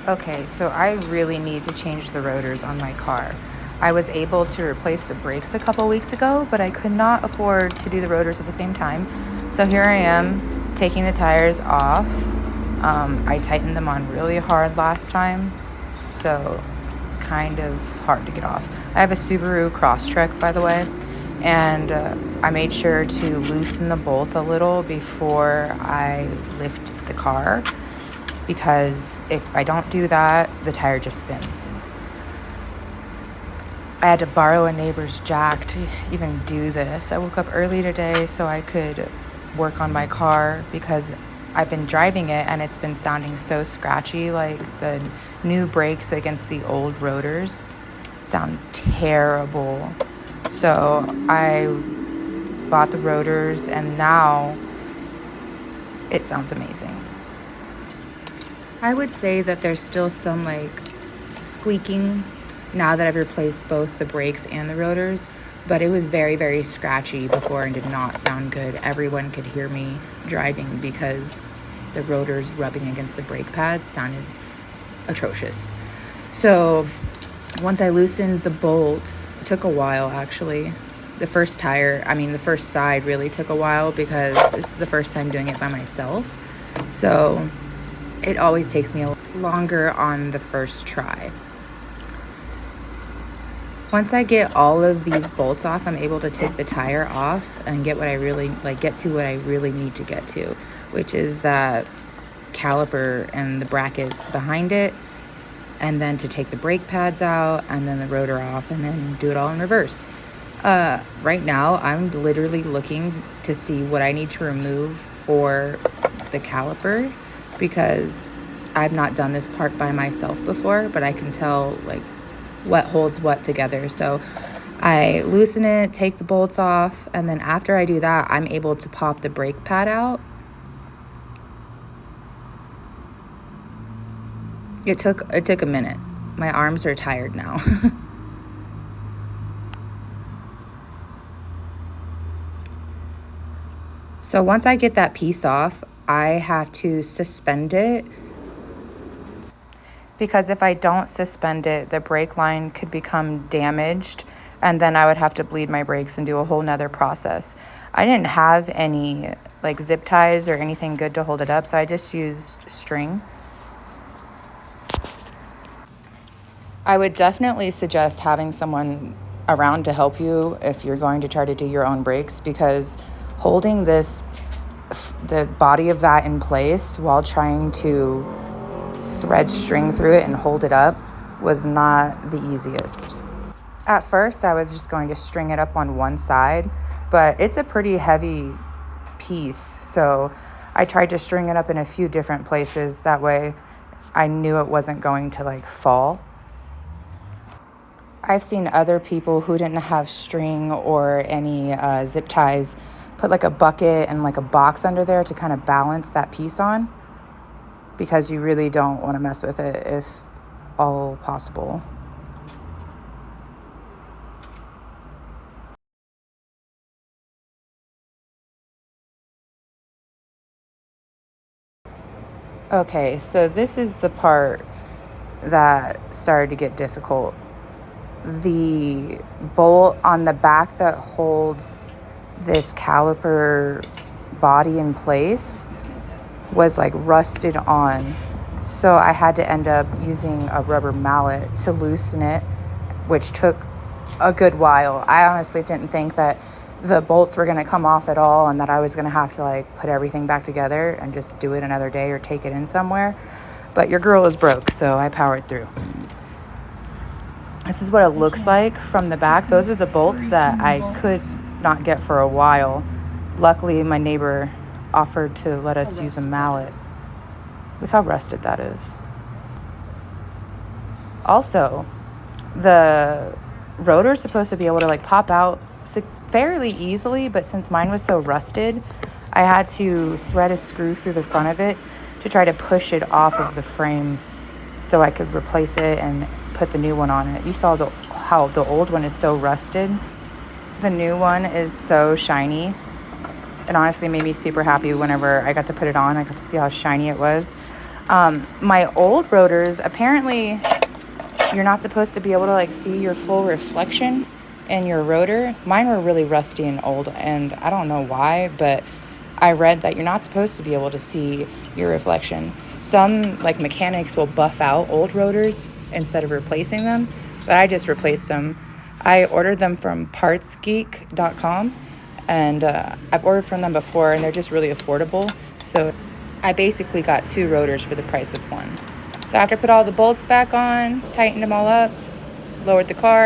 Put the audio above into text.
Okay, so I really need to change the rotors on my car. I was able to replace the brakes a couple weeks ago, but I could not afford to do the rotors at the same time. So here I am taking the tires off. I tightened them on really hard last time, so kind of hard to get off. I have a Subaru Crosstrek, by the way, and I made sure to loosen the bolts a little before I lift the car, because if I don't do that, the tire just spins. I had to borrow a neighbor's jack to even do this. I woke up early today so I could work on my car because I've been driving it and it's been sounding so scratchy. Like the new brakes against the old rotors sound terrible. So I bought the rotors and now it sounds amazing. I would say that there's still some like squeaking now that I've replaced both the brakes and the rotors, but it was very, very scratchy before and did not sound good. Everyone could hear me driving because the rotors rubbing against the brake pads sounded atrocious. So once I loosened the bolts, it took a while actually. The first side really took a while because this is the first time doing it by myself. So it always takes me longer on the first try. Once I get all of these bolts off, I'm able to take the tire off and get to what I really need to get to, which is that caliper and the bracket behind it, and then to take the brake pads out and then the rotor off and then do it all in reverse. Right now, I'm literally looking to see what I need to remove for the caliper because I've not done this part by myself before, but I can tell like what holds what together. So I loosen it, take the bolts off, and then after I do that, I'm able to pop the brake pad out. It took a minute. My arms are tired now. So once I get that piece off, I have to suspend it, because if I don't suspend it, the brake line could become damaged and then I would have to bleed my brakes and do a whole nother process. I didn't have any like zip ties or anything good to hold it up, so I just used string. I would definitely suggest having someone around to help you if you're going to try to do your own brakes, because holding the body of that in place while trying to thread string through it and hold it up was not the easiest. At first, I was just going to string it up on one side, but it's a pretty heavy piece, so I tried to string it up in a few different places. That way, I knew it wasn't going to like fall. I've seen other people who didn't have string or any zip ties put like a bucket and like a box under there to kind of balance that piece on, because you really don't want to mess with it if all possible. Okay, so this is the part that started to get difficult. The bolt on the back that holds this caliper body in place was like rusted on. So I had to end up using a rubber mallet to loosen it, which took a good while. I honestly didn't think that the bolts were going to come off at all and that I was going to have to like put everything back together and just do it another day or take it in somewhere. But your girl is broke, so I powered through. This is what it looks like from the back. Those are the bolts that I could not get for a while. Luckily, my neighbor offered to let us use a mallet. Look how rusted that is. Also, the rotor's supposed to be able to like pop out fairly easily, but since mine was so rusted, I had to thread a screw through the front of it to try to push it off of the frame so I could replace it and put the new one on it. You saw how the old one is so rusted. The new one is so shiny. It honestly made me super happy whenever I got to put it on. I got to see how shiny it was. My old rotors, apparently you're not supposed to be able to like see your full reflection in your rotor. Mine were really rusty and old, and I don't know why, but I read that you're not supposed to be able to see your reflection. Some like mechanics will buff out old rotors instead of replacing them, but I just replaced them. I ordered them from partsgeek.com, and I've ordered from them before, and they're just really affordable. So I basically got 2 rotors for the price of 1. So after I put all the bolts back on, tightened them all up, lowered the car,